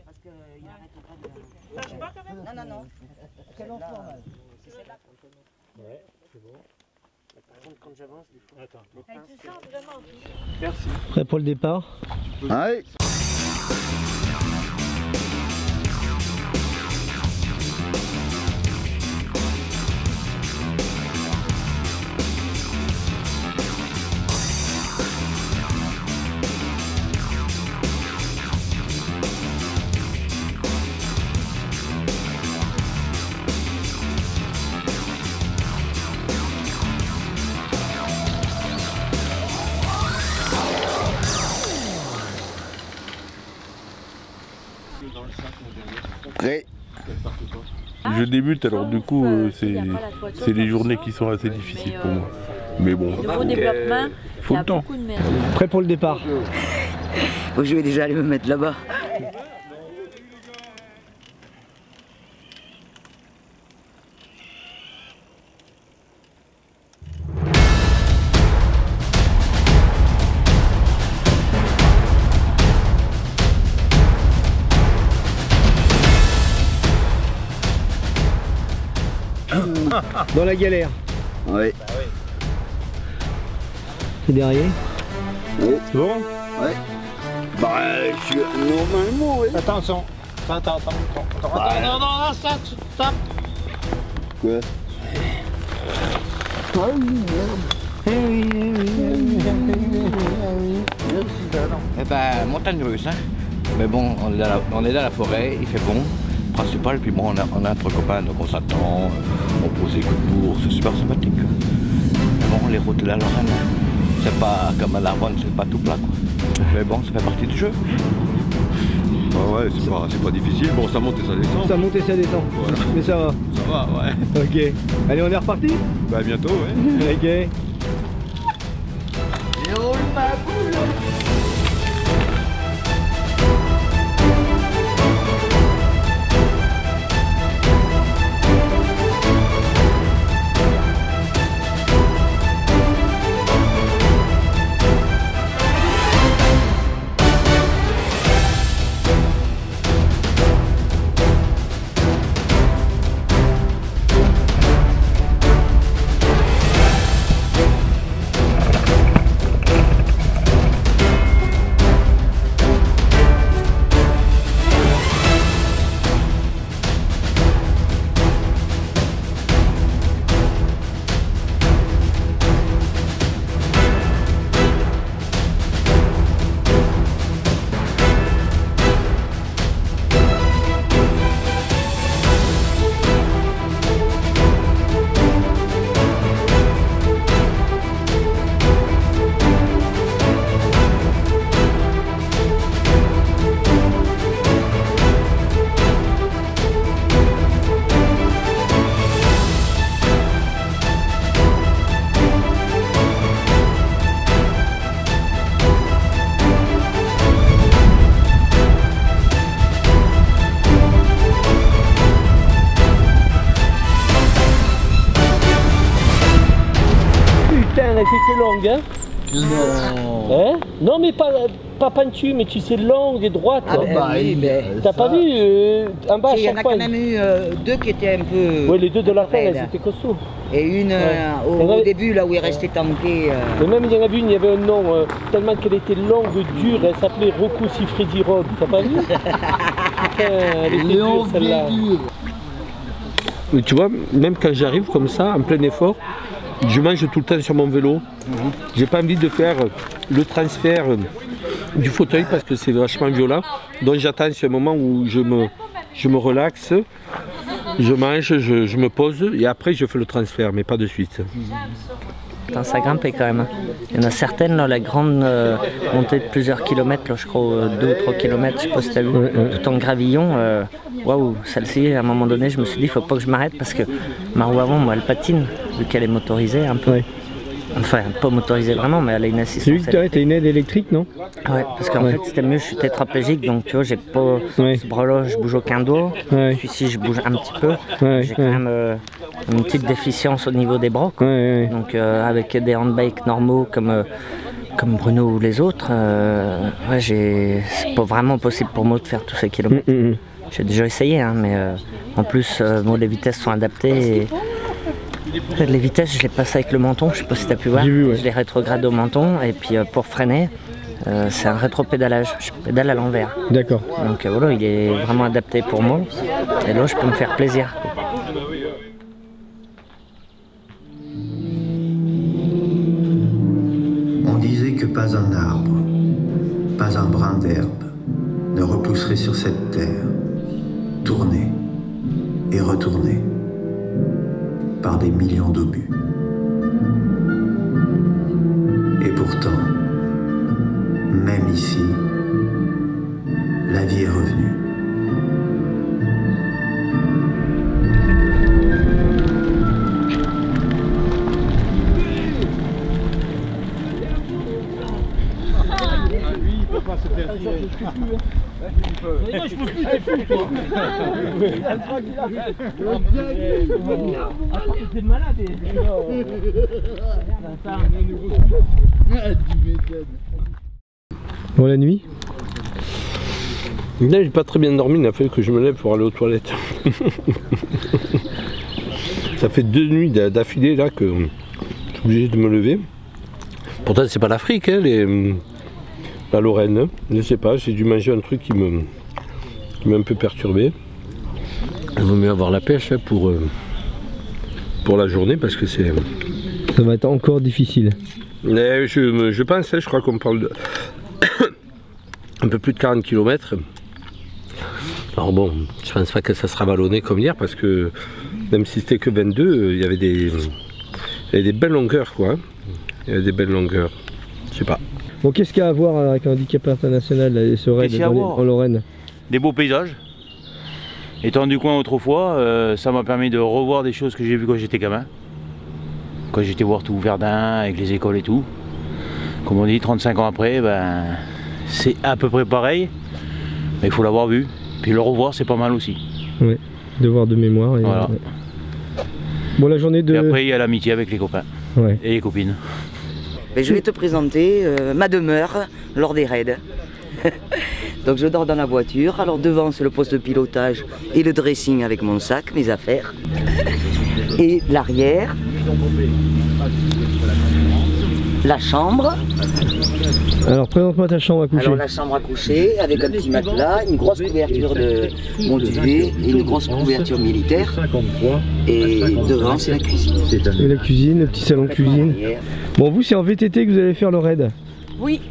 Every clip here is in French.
Parce qu'il n'arrête pas de... Non, non, non. Quel enfant, là? C'est celle-là. Ouais, c'est bon. Par contre, quand j'avance, des fois... Attends. Elle se sent vraiment. Merci. Prêt pour le départ? Allez. Prêt. Je débute, alors du coup c'est des journées qui sont assez difficiles pour moi. Mais bon, Au développement, faut le temps. Prêt pour le départ? Je vais déjà aller me mettre là-bas. Dans la galère. Oui. C'est derrière. Oui. C'est bon? Ouais. Bah, normalement, oui. Attention. Attends. Non, stop. Quoi? Eh ben, montagne russe, hein. Mais bon, on est dans la forêt, il fait bon, principal, puis bon, on a entre copains, donc on s'attend, on pose des coups de bourre, c'est super sympathique. Mais bon, les routes de la Lorraine, c'est pas comme à Narbonne, c'est pas tout plat, quoi. Mais bon, ça fait partie du jeu. Ah ouais, c'est pas difficile, bon ça monte et ça descend. Ça monte et ça descend. Voilà. Mais ça va. Ça va, ouais. Ok. Allez, on est reparti? Bah bientôt, ouais. Ok. Et roule ma boule. Putain, elle était longue, hein? Non. Hein? Non, mais pas pentue, mais tu sais, longue et droite. Ah bah oui, mais... T'as pas vu en bas à Il y en a chaque quand fois? même eu deux qui étaient un peu... Ouais, les deux de la fin, raides. elles étaient costauds. Et une au début, là où il restait tanké. Mais même il y en avait une, il y avait un nom, tellement qu'elle était longue, dure, elle s'appelait Rocco Siffredi Road. T'as pas vu? Putain, elle était dure celle-là. Mais tu vois, même quand j'arrive comme ça, en plein effort, je mange tout le temps sur mon vélo. J'ai pas envie de faire le transfert du fauteuil parce que c'est vachement violent. Donc j'attends ce moment où je me relaxe, je mange, je me pose et après je fais le transfert, mais pas de suite. Putain, ça grimpait quand même. Il y en a certaines, là, la grande montée de plusieurs kilomètres, là, je crois 2 ou 3 kilomètres, je sais pas si t'as vu, tout en gravillon. Waouh, celle-ci, à un moment donné, je me suis dit, il faut pas que je m'arrête parce que ma roue avant, moi, elle patine, vu qu'elle est motorisée un peu. Enfin, pas motorisée vraiment, mais elle a une assistance. C'est lui que tu as une aide électrique, non? Ouais, parce qu'en fait, c'était mieux, je suis tétraplégique, donc tu vois, j'ai pas. Ce bras-là, je bouge aucun doigt. Celui-ci, je bouge un petit peu. J'ai quand même une petite déficience au niveau des bras. Donc, avec des handbikes normaux comme comme Bruno ou les autres, ouais, c'est pas vraiment possible pour moi de faire tous ces kilomètres. J'ai déjà essayé, hein, mais en plus, moi, les vitesses sont adaptées. Et les vitesses, je les passe avec le menton, je sais pas si tu as pu voir. Vu, ouais. Je les rétrograde au menton, et puis pour freiner, c'est un rétro-pédalage. Je pédale à l'envers. D'accord. Donc voilà, il est vraiment adapté pour moi. Et là, je peux me faire plaisir, quoi. On disait que pas un arbre, pas un brin d'herbe ne repousserait sur cette terre, tournée et retournée par des millions d'obus. Et pourtant, même ici, la vie est revenue. Bon, la nuit? Là, j'ai pas très bien dormi, il a fallu que je me lève pour aller aux toilettes. Ça fait 2 nuits d'affilée là que je suis obligé de me lever. Pourtant, c'est pas l'Afrique, hein, la Lorraine. Hein. Je sais pas, j'ai dû manger un truc qui m'a un peu perturbé. Il vaut mieux avoir la pêche hein, pour la journée parce que c'est. Ça va être encore difficile. Mais je pense, hein, je crois qu'on parle de un peu plus de 40 km. Alors bon, je pense pas que ça sera vallonné comme hier parce que même si c'était que 22, il y avait des belles longueurs quoi. Il y avait des belles longueurs. Je sais pas. Bon, qu'est-ce qu'il y a à voir avec un handicap international et ce raid en Lorraine? Des beaux paysages. Étant du coin autrefois, ça m'a permis de revoir des choses que j'ai vues quand j'étais gamin. Quand j'étais voir tout Verdun avec les écoles et tout. Comme on dit, 35 ans après, ben, c'est à peu près pareil. Mais il faut l'avoir vu. Puis le revoir, c'est pas mal aussi. Oui, devoir de mémoire. Et voilà. Bon, la journée de... Et après, il y a l'amitié avec les copains et les copines. Mais je vais te présenter ma demeure lors des raids. Donc je dors dans la voiture. Alors devant, c'est le poste de pilotage et le dressing avec mon sac, mes affaires. Et l'arrière, la chambre. Alors présente-moi ta chambre à coucher. Alors la chambre à coucher avec un petit matelas, une grosse couverture de mon duvet et une grosse couverture militaire. Et devant c'est la cuisine. Et la cuisine, le petit salon de cuisine. Bon, vous c'est en VTT que vous allez faire le raid? Oui.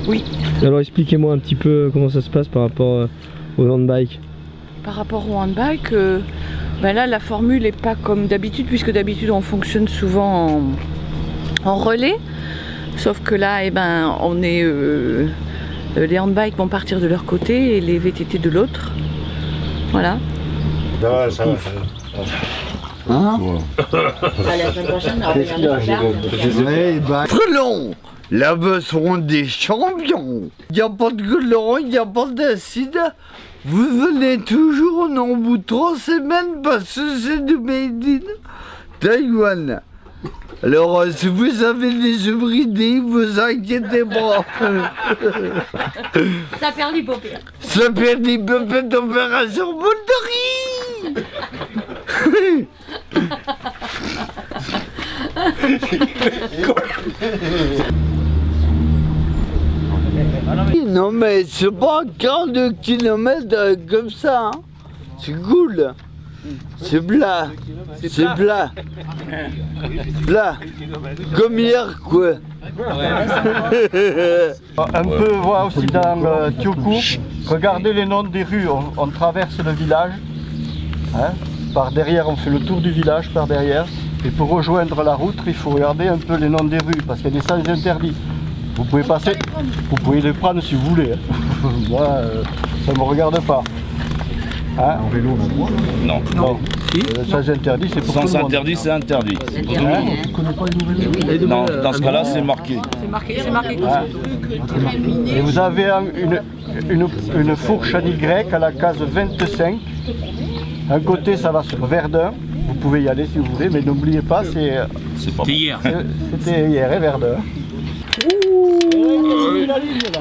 Oui. Alors expliquez-moi un petit peu comment ça se passe par rapport au handbike. Par rapport au handbike, ben là la formule n'est pas comme d'habitude puisque d'habitude on fonctionne souvent en relais. Sauf que là, eh ben, on est, les handbikes vont partir de leur côté et les VTT de l'autre. Voilà. Ça va, ça va. Hein? Allez, la semaine prochaine, on va Frelon, la seront des champions. Il n'y a pas de colorant, il n'y a pas d'acide. Vous venez toujours en bout de 3 semaines parce que c'est de Made in Taïwan. Alors, si vous avez les yeux bridés, vous inquiétez pas. Ça perd l'hypopée. Ça perd l'hypopée d'opération Moldori. Non mais c'est pas 42 km comme ça, hein. C'est cool. C'est plat. C'est plat. Plat. Comme hier quoi. Un peu voir aussi dans Tiokou, regardez les noms des rues, on traverse le village. Hein. Par derrière, on fait le tour du village par derrière. Et pour rejoindre la route, il faut regarder un peu les noms des rues, parce qu'il y a des sens interdits. Vous pouvez passer, vous pouvez les prendre si vous voulez. Moi, ça ne me regarde pas. Hein? En vélo, non. Non. Le sens interdit, c'est pour tout le monde. Sens interdit, c'est interdit. Hein? Non, dans ce cas-là, c'est marqué. C'est marqué comme ça. Et vous avez une fourche en Y à la case 25. Un côté, ça va sur Verdun. Vous pouvez y aller si vous voulez, mais n'oubliez pas, c'était hier. C'était hier, et Verdun. Ouh, la ligne là.